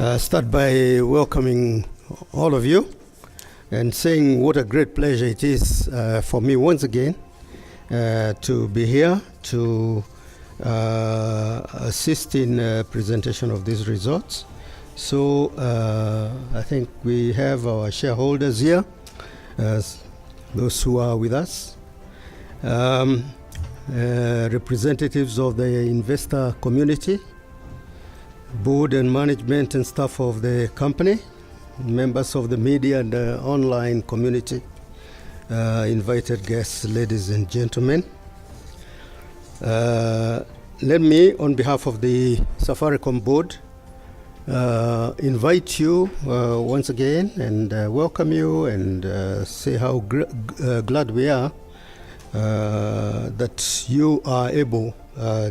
Start by welcoming all of you and saying what a great pleasure it is for me once again to be here to assist in presentation of these results. So I think we have our shareholders here, those who are with us, representatives of the investor community, board and management and staff of the company, members of the media and the online community, invited guests, ladies and gentlemen. Let me, on behalf of the Safaricom board, invite you once again and welcome you and say how glad we are that you are able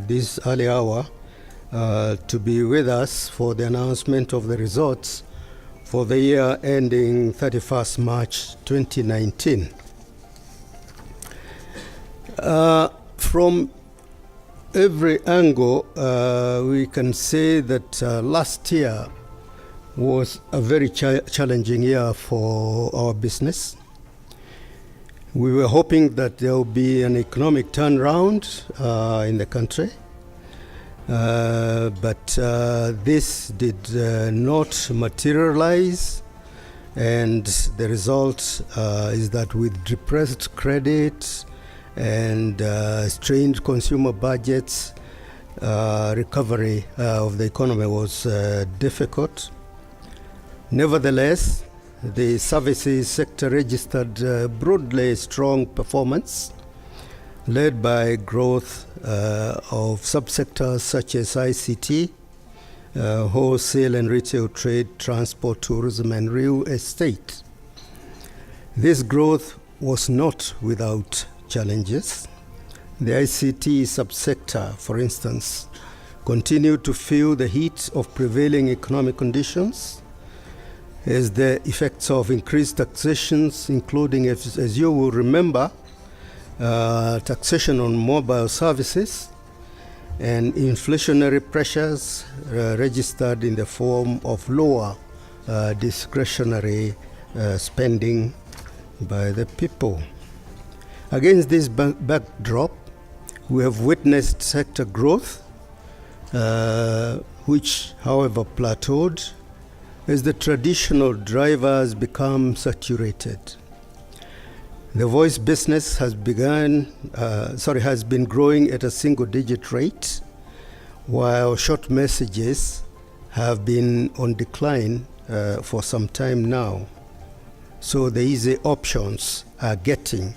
this early hour to be with us for the announcement of the results for the year ending 31st March 2019. From every angle, we can say that last year was a very challenging year for our business. We were hoping that there will be an economic turnaround in the country. But this did not materialize, and the result is that with depressed credit and strained consumer budgets, recovery of the economy was difficult. Nevertheless, the services sector registered broadly strong performance, led by growth of subsectors such as ICT, wholesale and retail trade, transport, tourism, and real estate. This growth was not without challenges. The ICT subsector, for instance, continued to feel the heat of prevailing economic conditions as the effects of increased taxations, including, as you will remember, taxation on mobile services and inflationary pressures registered in the form of lower discretionary spending by the people. Against this backdrop, we have witnessed sector growth, which, however, plateaued as the traditional drivers become saturated. The voice business has been growing at a single-digit rate, while short messages have been on decline for some time now. So the easy options are getting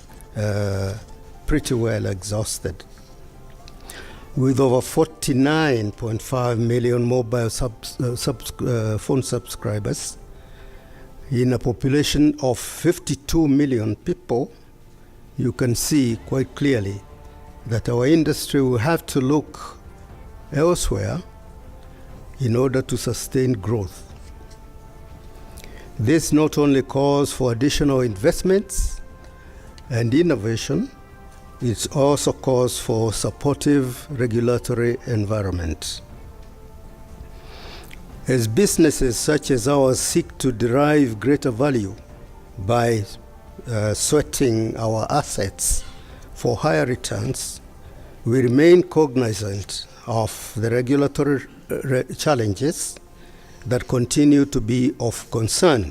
pretty well exhausted. With over 49.5 million mobile phone subscribers, in a population of 52 million people, you can see quite clearly that our industry will have to look elsewhere in order to sustain growth. This not only calls for additional investments and innovation, it also calls for supportive regulatory environment. As businesses such as ours seek to derive greater value by sweating our assets for higher returns, we remain cognizant of the regulatory challenges that continue to be of concern.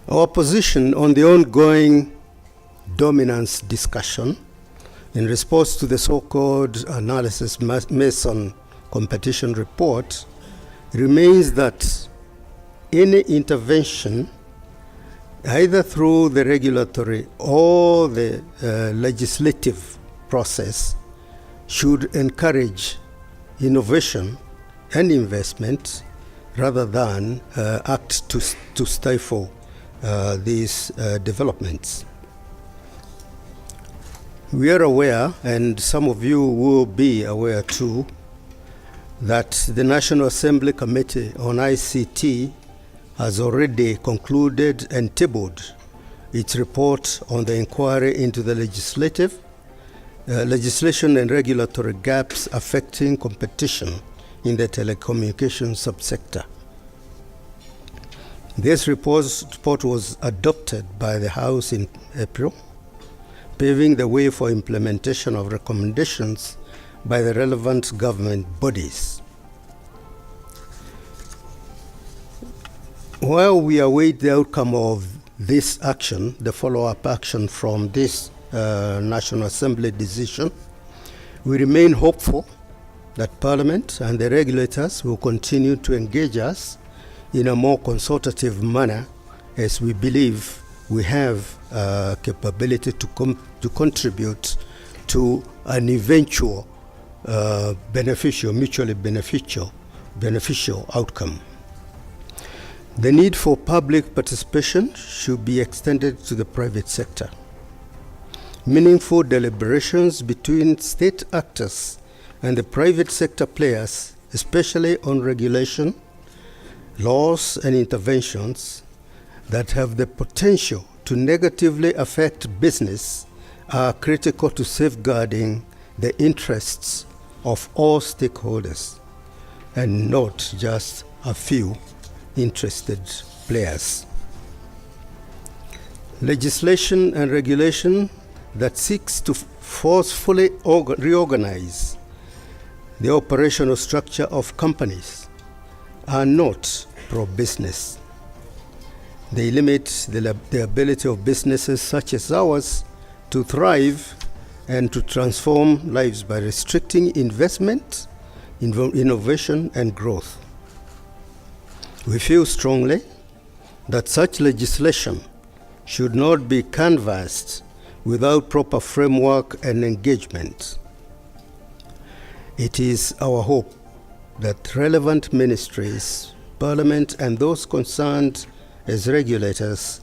Our position on the ongoing dominance discussion in response to the so-called analysis Mason competition report remains that any intervention, either through the regulatory or the legislative process, should encourage innovation and investment rather than act to stifle these developments. We are aware, and some of you will be aware too, that the National Assembly Committee on ICT has already concluded and tabled its report on the inquiry into the legislation and regulatory gaps affecting competition in the telecommunications subsector. This report was adopted by the House in April, paving the way for implementation of recommendations by the relevant government bodies. While we await the outcome of this action, the follow-up action from this National Assembly decision, we remain hopeful that Parliament and the regulators will continue to engage us in a more consultative manner, as we believe we have capability to contribute to an eventual mutually beneficial outcome. The need for public participation should be extended to the private sector. Meaningful deliberations between state actors and the private sector players, especially on regulation, laws and interventions that have the potential to negatively affect business, are critical to safeguarding the interests of all stakeholders and not just a few interested players. Legislation and regulation that seeks to forcefully reorganize the operational structure of companies are not pro-business. They limit the ability of businesses such as ours to thrive and to transform lives by restricting investment, innovation, and growth. We feel strongly that such legislation should not be canvassed without proper framework and engagement. It is our hope that relevant ministries, Parliament, and those concerned as regulators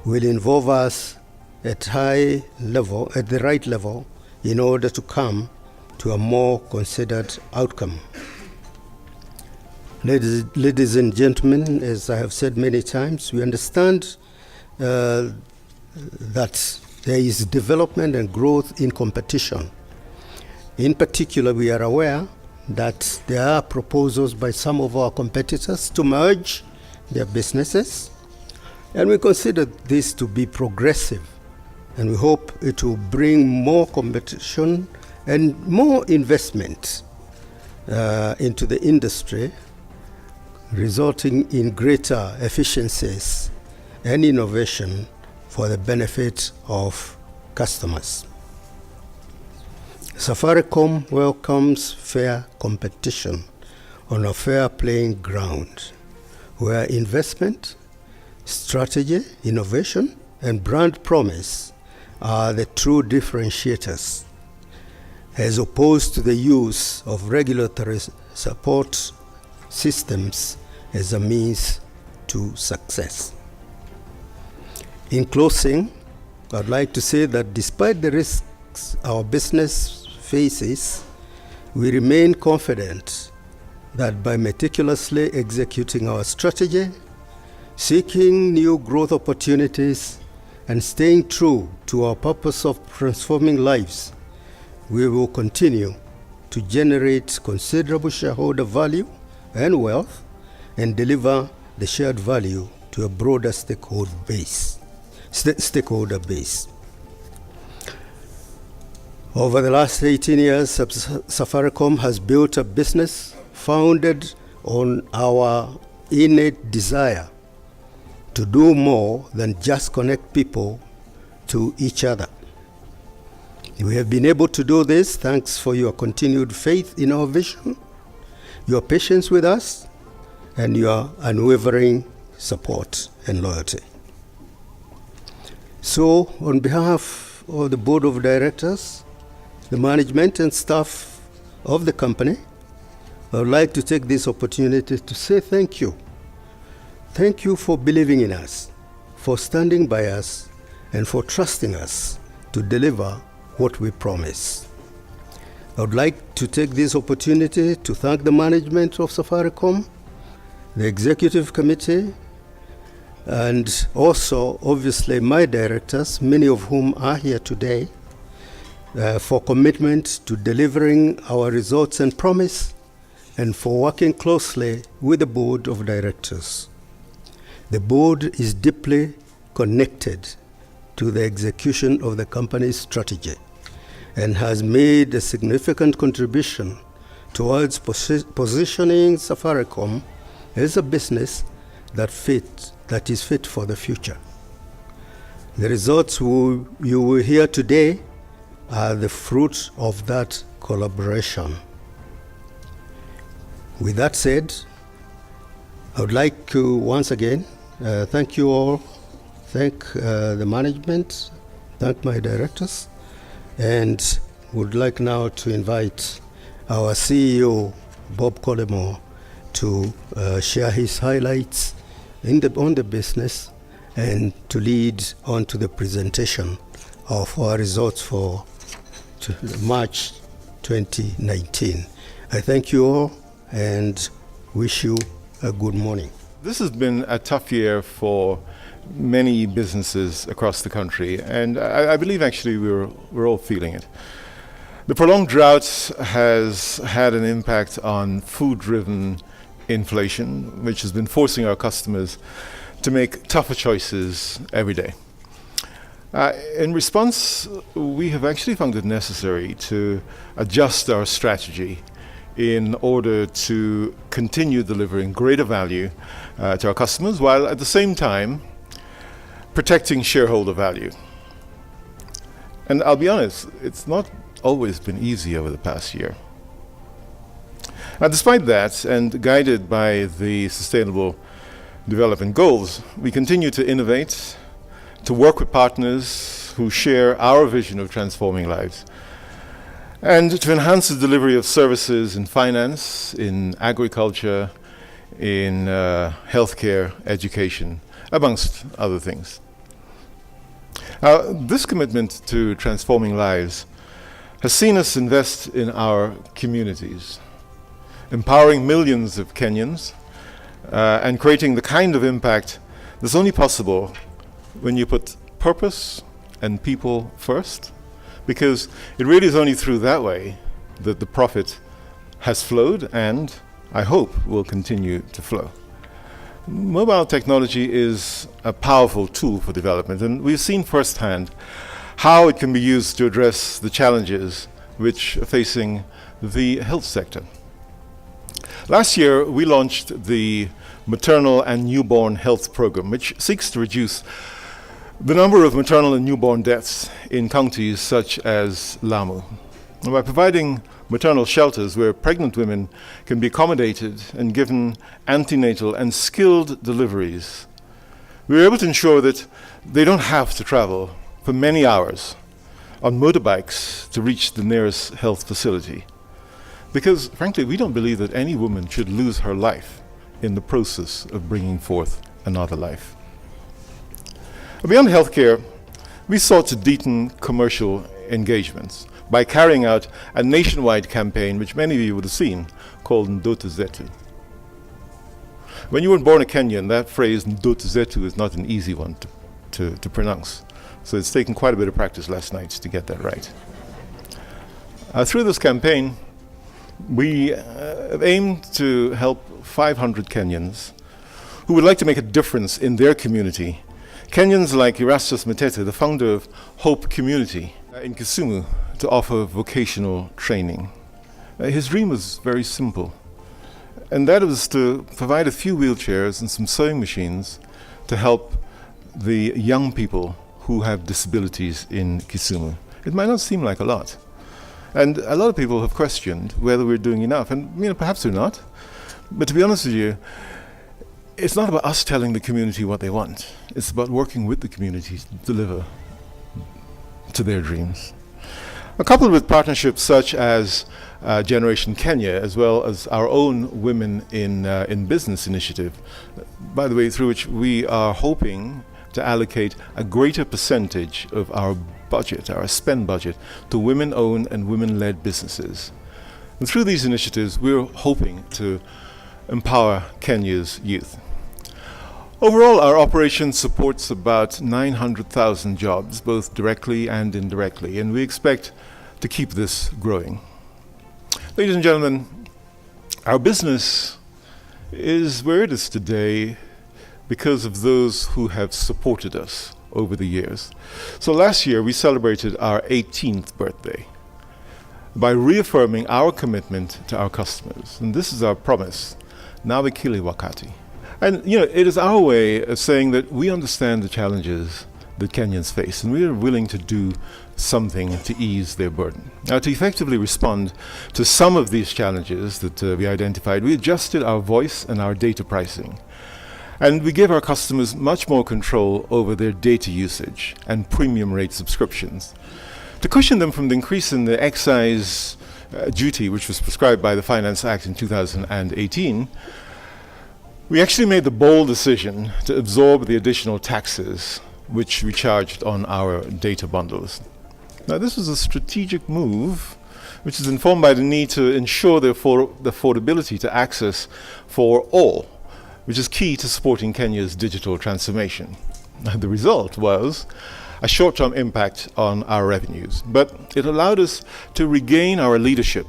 will involve us at the right level, in order to come to a more considered outcome. Ladies and gentlemen, as I have said many times, we understand that there is development and growth in competition. In particular, we are aware that there are proposals by some of our competitors to merge their businesses, and we consider this to be progressive, and we hope it will bring more competition and more investment into the industry, resulting in greater efficiencies and innovation for the benefit of customers. Safaricom welcomes fair competition on a fair playing ground, where investment, strategy, innovation, and brand promise are the true differentiators, as opposed to the use of regulatory support systems as a means to success. In closing, I'd like to say that despite the risks our business faces, we remain confident that by meticulously executing our strategy, seeking new growth opportunities, and staying true to our purpose of transforming lives, we will continue to generate considerable shareholder value and wealth, and deliver the shared value to a broader stakeholder base. Over the last 18 years, Safaricom has built a business founded on our innate desire to do more than just connect people to each other. We have been able to do this thanks for your continued faith in our vision, your patience with us, and your unwavering support and loyalty. So, on behalf of the Board of Directors, the management and staff of the company, I would like to take this opportunity to say thank you. Thank you for believing in us, for standing by us, and for trusting us to deliver what we promise. I would like to take this opportunity to thank the management of Safaricom, the executive committee, and also, obviously, my directors, many of whom are here today, for commitment to delivering our results and promise, and for working closely with the board of directors. The board is deeply connected to the execution of the company's strategy and has made a significant contribution towards positioning Safaricom as a business that is fit for the future. The results you will hear today are the fruit of that collaboration. With that said, I would like to once again thank you all, thank the management, thank my directors, and would like now to invite our CEO, Bob Collymore, to share his highlights on the business and to lead on to the presentation of our results for March 2019. I thank you all and wish you a good morning. This has been a tough year for many businesses across the country, and I believe actually we're all feeling it. The prolonged drought has had an impact on food-driven inflation, which has been forcing our customers to make tougher choices every day. In response, we have actually found it necessary to adjust our strategy in order to continue delivering greater value to our customers, while at the same time protecting shareholder value. And I'll be honest, it's not always been easy over the past year. Now, despite that, and guided by the Sustainable Development Goals, we continue to innovate, to work with partners who share our vision of transforming lives, and to enhance the delivery of services in finance, in agriculture, in healthcare, education, amongst other things. Now, this commitment to transforming lives has seen us invest in our communities, empowering millions of Kenyans, and creating the kind of impact that's only possible when you put purpose and people first, because it really is only through that way that the profit has flowed and, I hope, will continue to flow. Mobile technology is a powerful tool for development, and we've seen firsthand how it can be used to address the challenges which are facing the health sector. Last year, we launched the Maternal and Newborn Health Program, which seeks to reduce the number of maternal and newborn deaths in counties such as Lamu. And by providing maternal shelters where pregnant women can be accommodated and given antenatal and skilled deliveries, we were able to ensure that they don't have to travel for many hours on motorbikes to reach the nearest health facility. Because, frankly, we don't believe that any woman should lose her life in the process of bringing forth another life. Beyond healthcare, we sought to deepen commercial engagements by carrying out a nationwide campaign, which many of you would have seen, called Ndoto Zetu. When you were born a Kenyan, that phrase Ndoto Zetu is not an easy one to pronounce. So it's taken quite a bit of practice last night to get that right. Through this campaign, we aimed to help 500 Kenyans who would like to make a difference in their community. Kenyans like Erastus Matete, the founder of Hope Community in Kisumu, to offer vocational training. His dream was very simple, and that was to provide a few wheelchairs and some sewing machines to help the young people who have disabilities in Kisumu. It might not seem like a lot. And a lot of people have questioned whether we're doing enough, and perhaps we're not. But to be honest with you, it's not about us telling the community what they want. It's about working with the community to deliver to their dreams. Coupled with partnerships such as Generation Kenya, as well as our own Women in Business initiative, by the way, through which we are hoping to allocate a greater percentage of our budget, our spend budget, to women-owned and women-led businesses. And through these initiatives, we're hoping to empower Kenya's youth. Overall, our operation supports about 900,000 jobs, both directly and indirectly, and we expect to keep this growing. Ladies and gentlemen, Our business is where it is today because of those who have supported us over the years. So last year we celebrated our 18th birthday by reaffirming our commitment to our customers. And this is our promise, Nawekile Wakati. And it is our way of saying that we understand the challenges that Kenyans face, and we are willing to do something to ease their burden. Now, to effectively respond to some of these challenges that we identified, we adjusted our voice and our data pricing. And we give our customers much more control over their data usage and premium rate subscriptions. To cushion them from the increase in the excise duty, which was prescribed by the Finance Act in 2018, we actually made the bold decision to absorb the additional taxes which we charged on our data bundles. Now, this was a strategic move which is informed by the need to ensure the affordability to access for all, which is key to supporting Kenya's digital transformation. Now, the result was a short-term impact on our revenues, but it allowed us to regain our leadership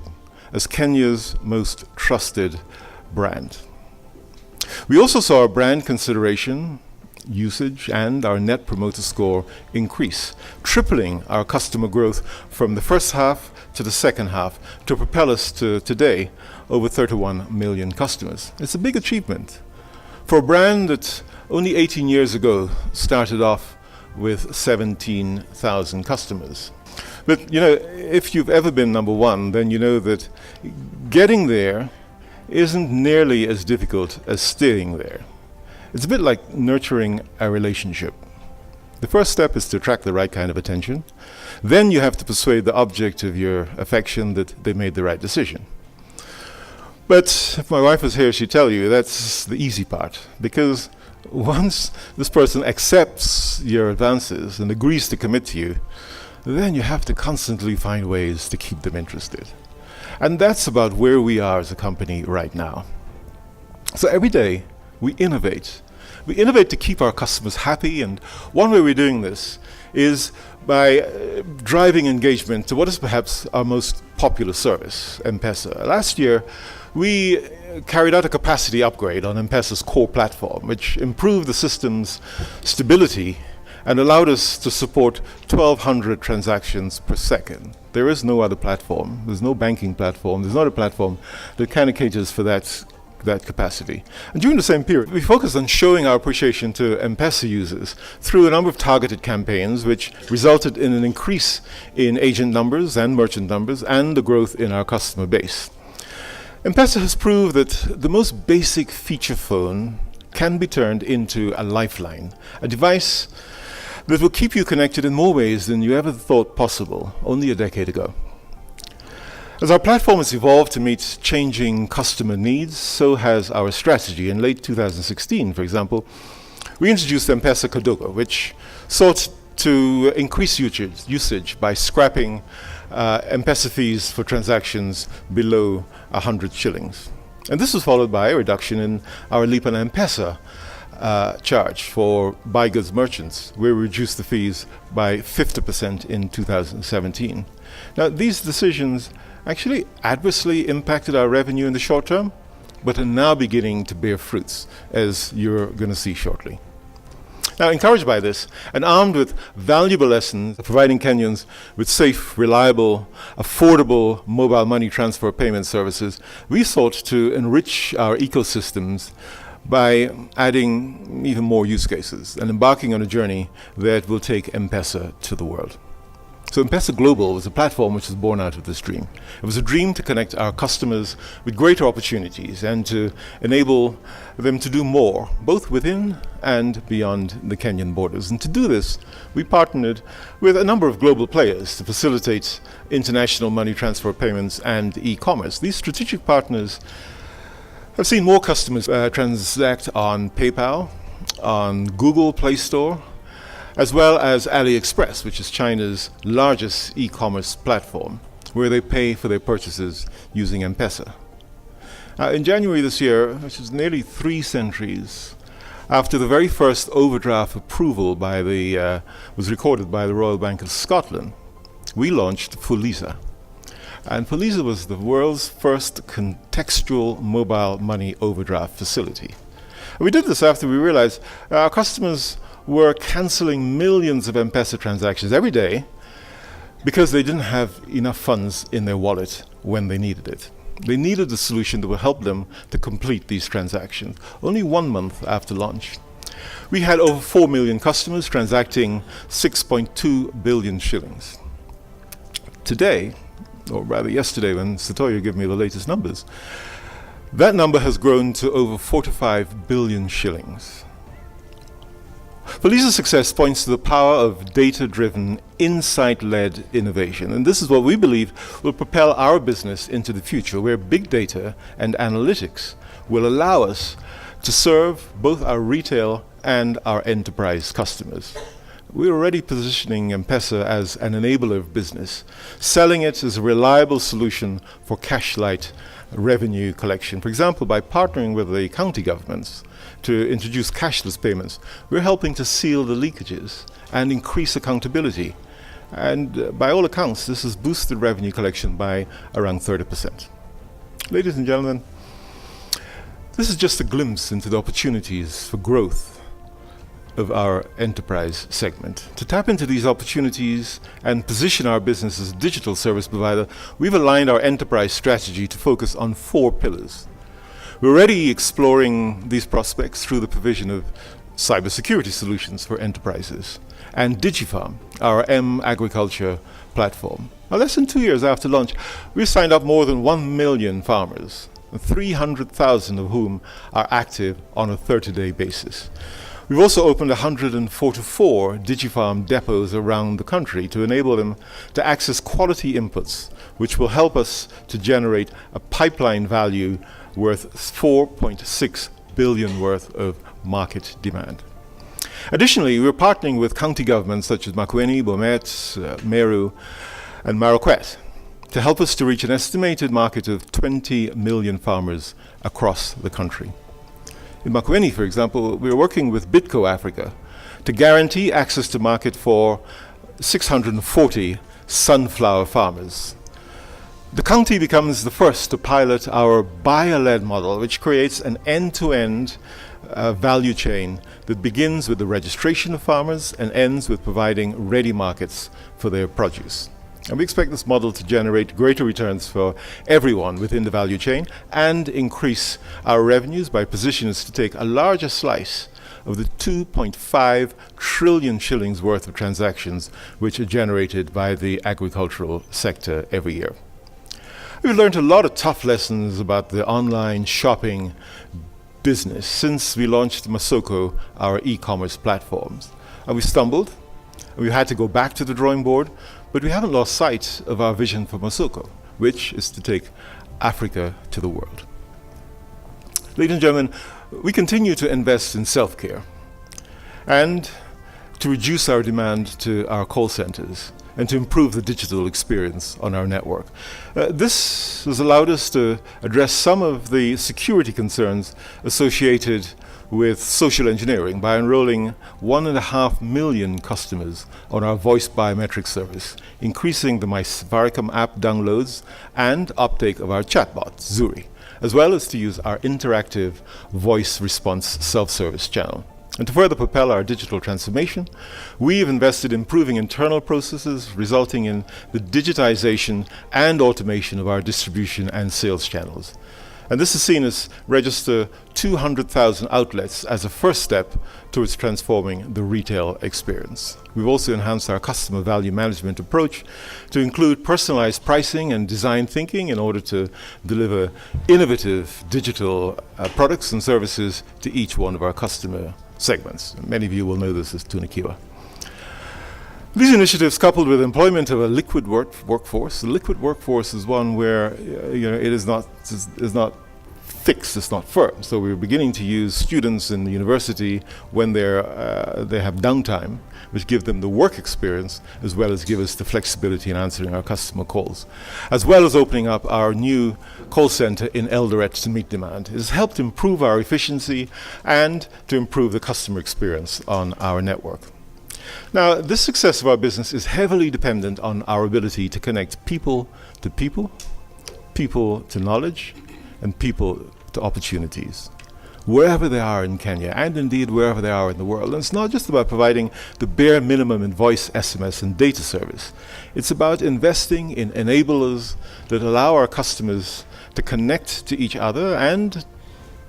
as Kenya's most trusted brand. We also saw our brand consideration, usage, and our net promoter score increase, tripling our customer growth from the first half to the second half to propel us to today over 31 million customers. It's a big achievement for a brand that only 18 years ago started off with 17,000 customers. But if you've ever been number one, then you know that getting there isn't nearly as difficult as staying there. It's a bit like nurturing a relationship. The first step is to attract the right kind of attention. Then you have to persuade the object of your affection that they made the right decision. But if my wife was here, she'd tell you that's the easy part, because once this person accepts your advances and agrees to commit to you, then you have to constantly find ways to keep them interested. And that's about where we are as a company right now. So every day we innovate. We innovate to keep our customers happy, and one way we're doing this is by driving engagement to what is perhaps our most popular service, M-PESA. Last year, we carried out a capacity upgrade on M-PESA's core platform, which improved the system's stability and allowed us to support 1,200 transactions per second. There is no other platform. There's no banking platform. There's not a platform that kind of caters for that capacity. And during the same period, we focused on showing our appreciation to M-PESA users through a number of targeted campaigns, which resulted in an increase in agent numbers and merchant numbers and the growth in our customer base. M-PESA has proved that the most basic feature phone can be turned into a lifeline, a device that will keep you connected in more ways than you ever thought possible only a decade ago. As our platform has evolved to meet changing customer needs, so has our strategy. In late 2016, for example, we introduced M-PESA Kadogo, which sought to increase usage by scrapping M-PESA fees for transactions below 100 shillings. And this was followed by a reduction in our Lipa na M-PESA charge for buy goods merchants, where we reduced the fees by 50% in 2017. Now, these decisions actually adversely impacted our revenue in the short term, but are now beginning to bear fruits, as you're going to see shortly. Now, encouraged by this, and armed with valuable lessons providing Kenyans with safe, reliable, affordable mobile money transfer payment services, we sought to enrich our ecosystems by adding even more use cases and embarking on a journey that will take M-PESA to the world. So M-PESA Global was a platform which was born out of this dream. It was a dream to connect our customers with greater opportunities and to enable them to do more, both within and beyond the Kenyan borders. And to do this, we partnered with a number of global players to facilitate international money transfer payments and e-commerce. These strategic partners have seen more customers transact on PayPal, on Google Play Store, as well as AliExpress, which is China's largest e-commerce platform, where they pay for their purchases using M-PESA. In January this year, which is nearly 3 centuries after the very first overdraft approval was recorded by the Royal Bank of Scotland, we launched Fuliza. And Feliza was the world's first contextual mobile money overdraft facility. And we did this after we realized our customers were canceling millions of M-PESA transactions every day because they didn't have enough funds in their wallet when they needed it. They needed a solution that would help them to complete these transactions. Only 1 month after launch, we had over 4 million customers transacting 6.2 billion shillings. Today, or rather yesterday when Satoyo gave me the latest numbers, that number has grown to over 45 billion shillings. Feliza's success points to the power of data-driven, insight-led innovation. And this is what we believe will propel our business into the future, where big data and analytics will allow us to serve both our retail and our enterprise customers. We're already positioning M-PESA as an enabler of business, selling it as a reliable solution for cash-light revenue collection. For example, by partnering with the county governments to introduce cashless payments, we're helping to seal the leakages and increase accountability. And by all accounts, this has boosted revenue collection by around 30%. Ladies and gentlemen, this is just a glimpse into the opportunities for growth of our enterprise segment. To tap into these opportunities and position our business as a digital service provider, we've aligned our enterprise strategy to focus on 4 pillars. We're already exploring these prospects through the provision of cybersecurity solutions for enterprises and DigiFarm, our M-Agriculture platform. Now, less than 2 years after launch, we've signed up more than 1 million farmers, 300,000 of whom are active on a 30-day basis. We've also opened 144 DigiFarm depots around the country to enable them to access quality inputs, which will help us to generate a pipeline value worth 4.6 billion worth of market demand. Additionally, we're partnering with county governments such as Makueni, Bomet, Meru, and Marakwet to help us to reach an estimated market of 20 million farmers across the country. In Makueni, for example, we're working with Bitco Africa to guarantee access to market for 640 sunflower farmers. The county becomes the first to pilot our buyer-led model, which creates an end-to-end value chain that begins with the registration of farmers and ends with providing ready markets for their produce. And we expect this model to generate greater returns for everyone within the value chain and increase our revenues by positioning us to take a larger slice of the 2.5 trillion shillings worth of transactions which are generated by the agricultural sector every year. We've learned a lot of tough lessons about the online shopping business since we launched Masoko, our e-commerce platforms. And we stumbled, and we had to go back to the drawing board, but we haven't lost sight of our vision for Masoko, which is to take Africa to the world. Ladies and gentlemen, we continue to invest in self-care and to reduce our demand to our call centers and to improve the digital experience on our network. This has allowed us to address some of the security concerns associated with social engineering by enrolling 1.5 million customers on our voice biometric service, increasing the My Safaricom app downloads and uptake of our chatbot, Zuri, as well as to use our interactive voice response self-service channel. And to further propel our digital transformation, we've invested in improving internal processes, resulting in the digitization and automation of our distribution and sales channels. And this has seen us register 200,000 outlets as a first step towards transforming the retail experience. We've also enhanced our customer value management approach to include personalized pricing and design thinking in order to deliver innovative digital products and services to each one of our customer segments. Many of you will know this as Tunikiwa. These initiatives, coupled with employment of a liquid workforce, the liquid workforce is one where it is not fixed, it's not firm. So we're beginning to use students in the university when they have downtime, which give them the work experience as well as give us the flexibility in answering our customer calls, as well as opening up our new call center in Eldoret to meet demand. It has helped improve our efficiency and to improve the customer experience on our network. Now, this success of our business is heavily dependent on our ability to connect people to people, people to knowledge, and people to opportunities, wherever they are in Kenya, and indeed wherever they are in the world. And it's not just about providing the bare minimum in voice, SMS, and data service. It's about investing in enablers that allow our customers to connect to each other and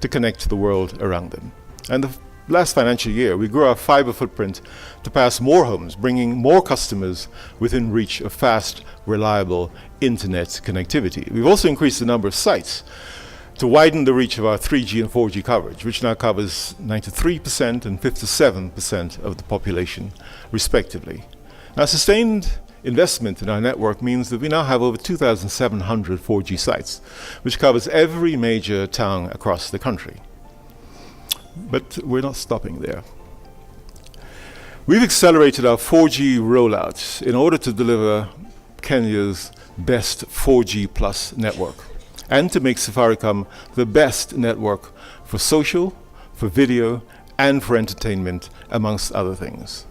to connect to the world around them. And the last financial year, we grew our fiber footprint to pass more homes, bringing more customers within reach of fast, reliable internet connectivity. We've also increased the number of sites to widen the reach of our 3G and 4G coverage, which now covers 93% and 57% of the population, respectively. Now, sustained investment in our network means that we now have over 2,700 4G sites, which covers every major town across the country. But we're not stopping there. We've accelerated our 4G rollout in order to deliver Kenya's best 4G plus network, and to make Safaricom the best network for social, for video, and for entertainment, amongst other things.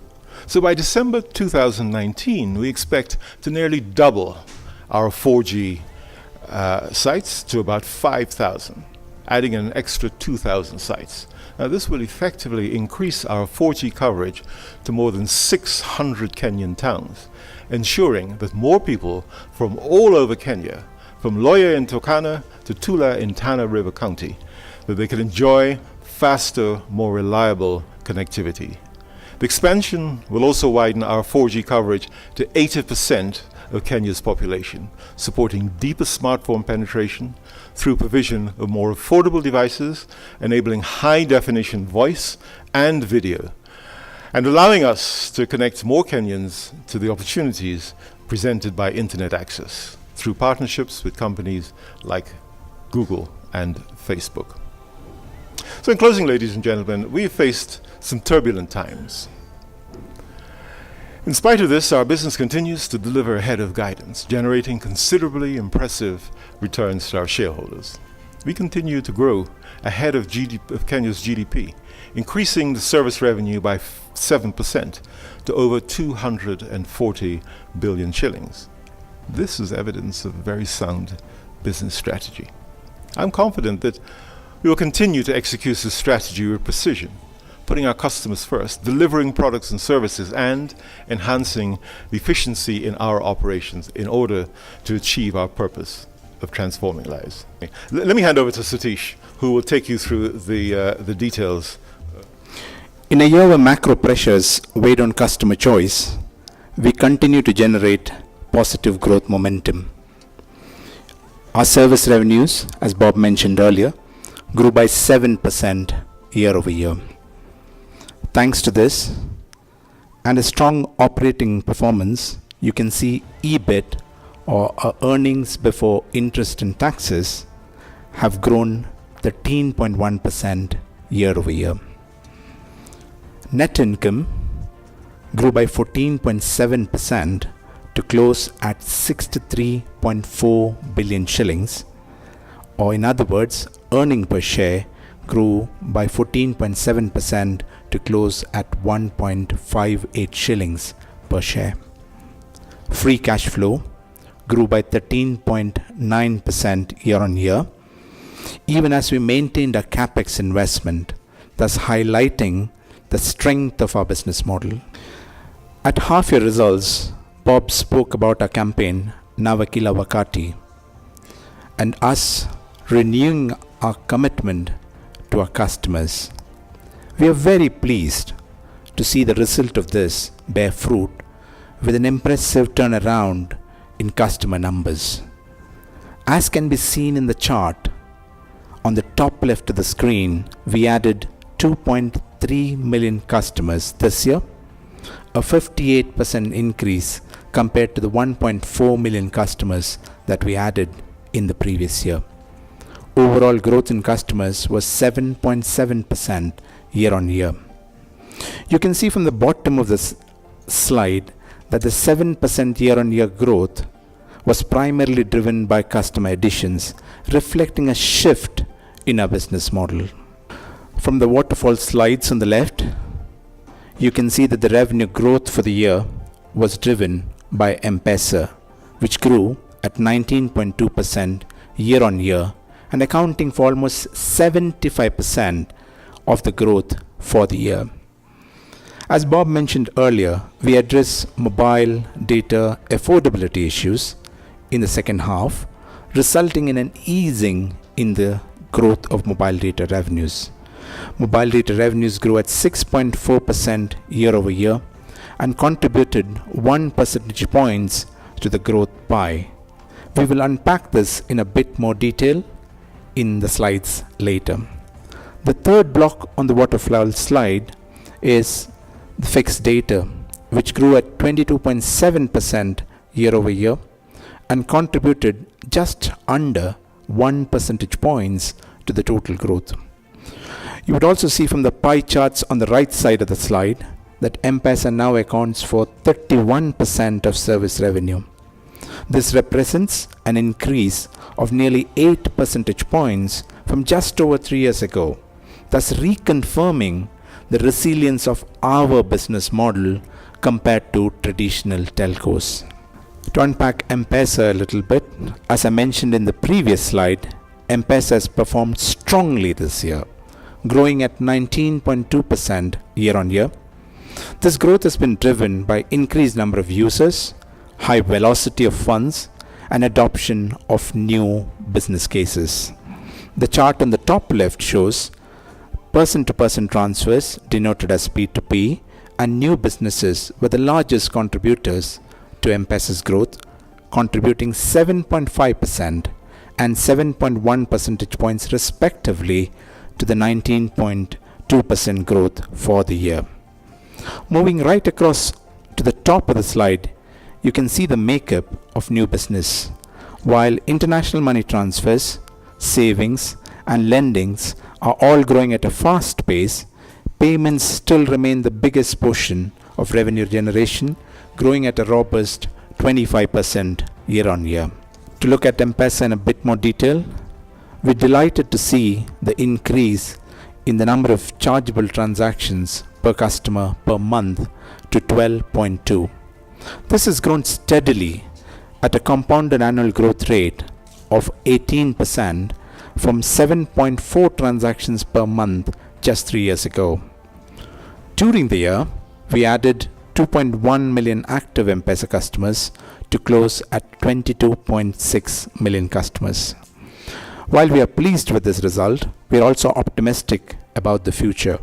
So by December 2019, we expect to nearly double our 4G sites to about 5,000, adding an extra 2,000 sites. Now, this will effectively increase our 4G coverage to more than 600 Kenyan towns, ensuring that more people from all over Kenya, from Loya in Turkana to Tula in Tana River County, that they can enjoy faster, more reliable connectivity. The expansion will also widen our 4G coverage to 80% of Kenya's population, supporting deeper smartphone penetration through provision of more affordable devices, enabling high-definition voice and video, and allowing us to connect more Kenyans to the opportunities presented by internet access through partnerships with companies like Google and Facebook. So in closing, ladies and gentlemen, we have faced some turbulent times. In spite of this, our business continues to deliver ahead of guidance, generating considerably impressive returns to our shareholders. We continue to grow ahead of Kenya's GDP, increasing the service revenue by 7% to over 240 billion shillings. This is evidence of a very sound business strategy. I'm confident that we will continue to execute this strategy with precision, putting our customers first, delivering products and services, and enhancing the efficiency in our operations in order to achieve our purpose of transforming lives. Let me hand over to Satish, who will take you through the details. In a year where macro pressures weighed on customer choice, we continue to generate positive growth momentum. Our service revenues, as Bob mentioned earlier, grew by 7% year over year. Thanks to this and a strong operating performance, you can see EBIT, or our earnings before interest and taxes, have grown 13.1% year over year. Net income grew by 14.7% to close at 63.4 billion shillings, or in other words, earning per share grew by 14.7% to close at 1.58 shillings per share. Free cash flow grew by 13.9% year on year, even as we maintained our capex investment, thus highlighting the strength of our business model. At half-year results, Bob spoke about our campaign, Navakila Wakati, and us renewing our commitment to our customers. We are very pleased to see the result of this bear fruit with an impressive turnaround in customer numbers. As can be seen in the chart, on the top left of the screen, we added 2.3 million customers this year, a 58% increase compared to the 1.4 million customers that we added in the previous year. Overall growth in customers was 7.7% year on year. You can see from the bottom of this slide that the 7% year on year growth was primarily driven by customer additions, reflecting a shift in our business model. From the waterfall slides on the left, you can see that the revenue growth for the year was driven by M-PESA, which grew at 19.2% year on year and accounting for almost 75% of the growth for the year. As Bob mentioned earlier, we address mobile data affordability issues in the second half, resulting in an easing in the growth of mobile data revenues. Mobile data revenues grew at 6.4% year over year and contributed 1 percentage points to the growth pie. We will unpack this in a bit more detail in the slides later. The third block on the waterfall slide is the fixed data, which grew at 22.7% year over year and contributed just under 1 percentage points to the total growth. You would also see from the pie charts on the right side of the slide that M-PESA now accounts for 31% of service revenue. This represents an increase of nearly 8 percentage points from just over 3 years ago, thus reconfirming the resilience of our business model compared to traditional telcos. To unpack M-PESA a little bit, as I mentioned in the previous slide, M-PESA has performed strongly this year, growing at 19.2% year on year. This growth has been driven by increased number of users, high velocity of funds, and adoption of new business cases. The chart on the top left shows person-to-person transfers, denoted as P2P, and new businesses were the largest contributors to M-PESA's growth, contributing 7.5% and 7.1 percentage points respectively to the 19.2% growth for the year. Moving right across to the top of the slide, you can see the makeup of new business. While international money transfers, savings, and lendings are all growing at a fast pace, payments still remain the biggest portion of revenue generation, growing at a robust 25% year on year. To look at M-PESA in a bit more detail, we're delighted to see the increase in the number of chargeable transactions per customer per month to 12.2. This has grown steadily at a compounded annual growth rate of 18% from 7.4 transactions per month just 3 years ago. During the year, we added 2.1 million active M-PESA customers to close at 22.6 million customers. While we are pleased with this result, we are also optimistic about the future,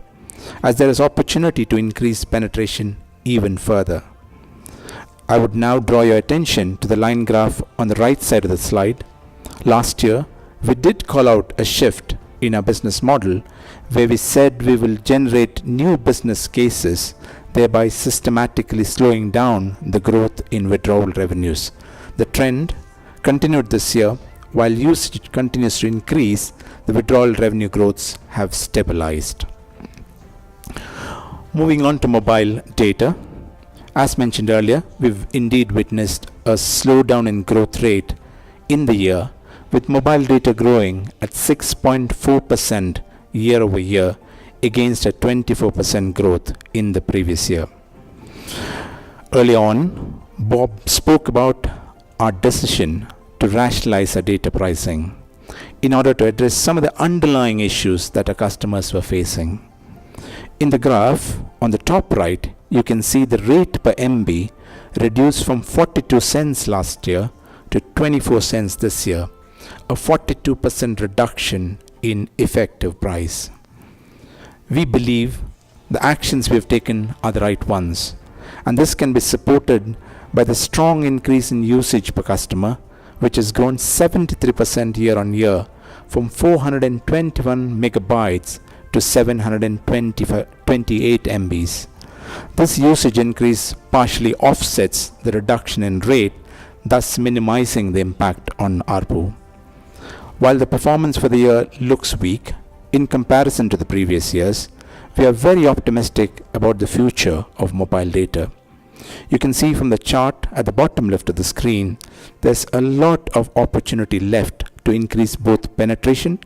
as there is opportunity to increase penetration even further. I would now draw your attention to the line graph on the right side of the slide. Last year, we did call out a shift in our business model where we said we will generate new business cases, thereby systematically slowing down the growth in withdrawal revenues. The trend continued this year. While usage continues to increase, the withdrawal revenue growths have stabilized. Moving on to mobile data. As mentioned earlier, we've indeed witnessed a slowdown in growth rate in the year, with mobile data growing at 6.4% year over year against a 24% growth in the previous year. Early on, Bob spoke about our decision to rationalize our data pricing in order to address some of the underlying issues that our customers were facing. In the graph on the top right, you can see the rate per MB reduced from 42 cents last year to 24 cents this year, a 42% reduction in effective price. We believe the actions we have taken are the right ones, and this can be supported by the strong increase in usage per customer, which has grown 73% year on year from 421 megabytes to 728 MBs. This usage increase partially offsets the reduction in rate, thus minimizing the impact on ARPU. While the performance for the year looks weak in comparison to the previous years, we are very optimistic about the future of mobile data. You can see from the chart at the bottom left of the screen, there's a lot of opportunity left to increase both penetration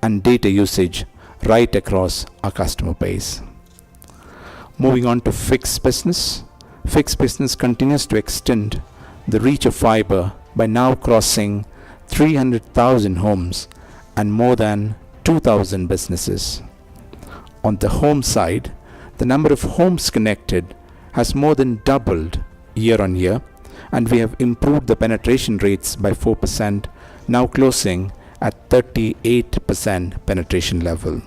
and data usage right across our customer base. Moving on to fixed business. Fixed business continues to extend the reach of fiber by now crossing 300,000 homes and more than 2,000 businesses. On the home side, the number of homes connected has more than doubled year on year, and we have improved the penetration rates by 4%, now closing at 38% penetration level.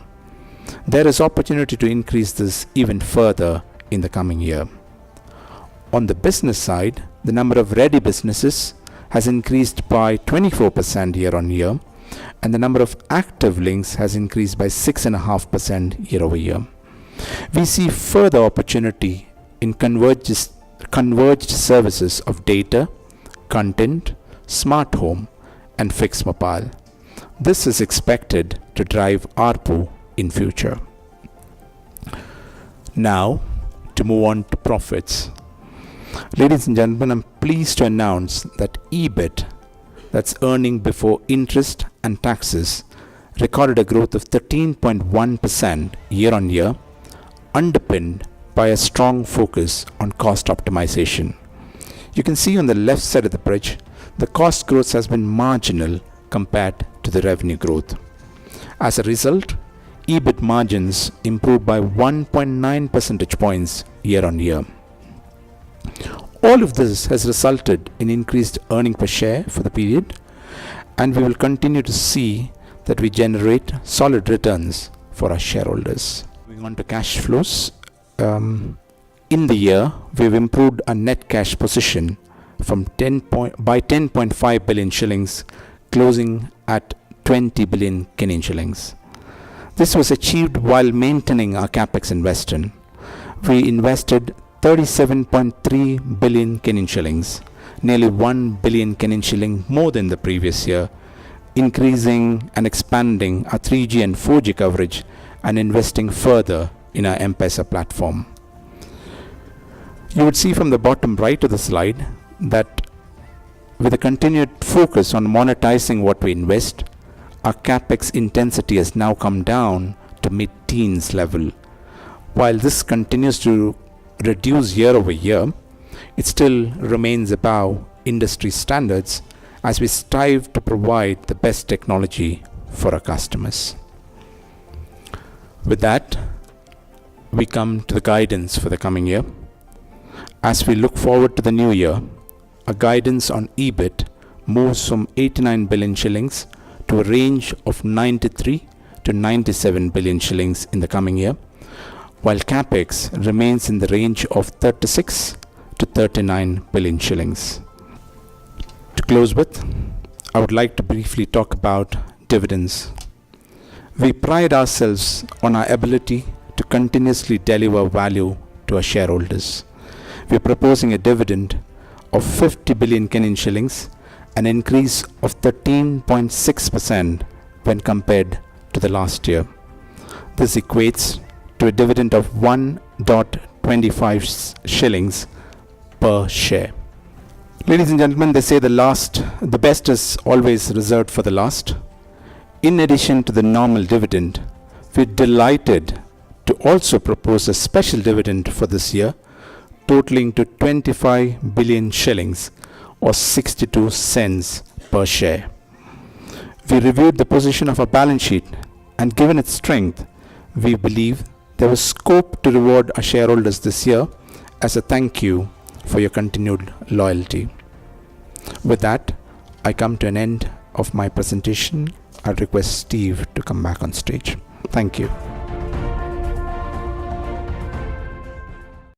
There is opportunity to increase this even further in the coming year. On the business side, the number of ready businesses has increased by 24% year on year, and the number of active links has increased by 6.5% year over year. We see further opportunity in converged services of data, content, smart home, and fixed mobile. This is expected to drive ARPU in future. Now, to move on to profits. Ladies and gentlemen, I'm pleased to announce that EBIT, that's earning before interest and taxes, recorded a growth of 13.1% year on year, underpinned by a strong focus on cost optimization. You can see on the left side of the bridge, the cost growth has been marginal compared to the revenue growth. As a result, EBIT margins improved by 1.9 percentage points year on year. All of this has resulted in increased earning per share for the period, and we will continue to see that we generate solid returns for our shareholders. Moving on to cash flows. In the year, we've improved our net cash position by 10.5 billion shillings, closing at 20 billion Kenyan shillings. This was achieved while maintaining our capex investment. We invested 37.3 billion Kenyan shillings, nearly 1 billion Kenyan shilling more than the previous year, increasing and expanding our 3G and 4G coverage and investing further in our M-PESA platform. You would see from the bottom right of the slide that with a continued focus on monetizing what we invest, our capex intensity has now come down to mid-teens level. While this continues to reduce year over year, it still remains above industry standards as we strive to provide the best technology for our customers. With that, we come to the guidance for the coming year. As we look forward to the new year, our guidance on EBIT moves from 89 billion shillings to a range of 93 to 97 billion shillings in the coming year, while capex remains in the range of 36 to 39 billion shillings. To close with, I would like to briefly talk about dividends. We pride ourselves on our ability to continuously deliver value to our shareholders. We are proposing a dividend of 50 billion Kenyan shillings, an increase of 13.6% when compared to the last year. This equates to a dividend of 1.25 shillings per share. Ladies and gentlemen, they say the best is always reserved for the last. In addition to the normal dividend, we're delighted to also propose a special dividend for this year, totaling to 25 billion shillings or 62 cents per share. We reviewed the position of our balance sheet, and given its strength, we believe there was scope to reward our shareholders this year as a thank you for your continued loyalty. With that, I come to an end of my presentation. I request Steve to come back on stage. Thank you.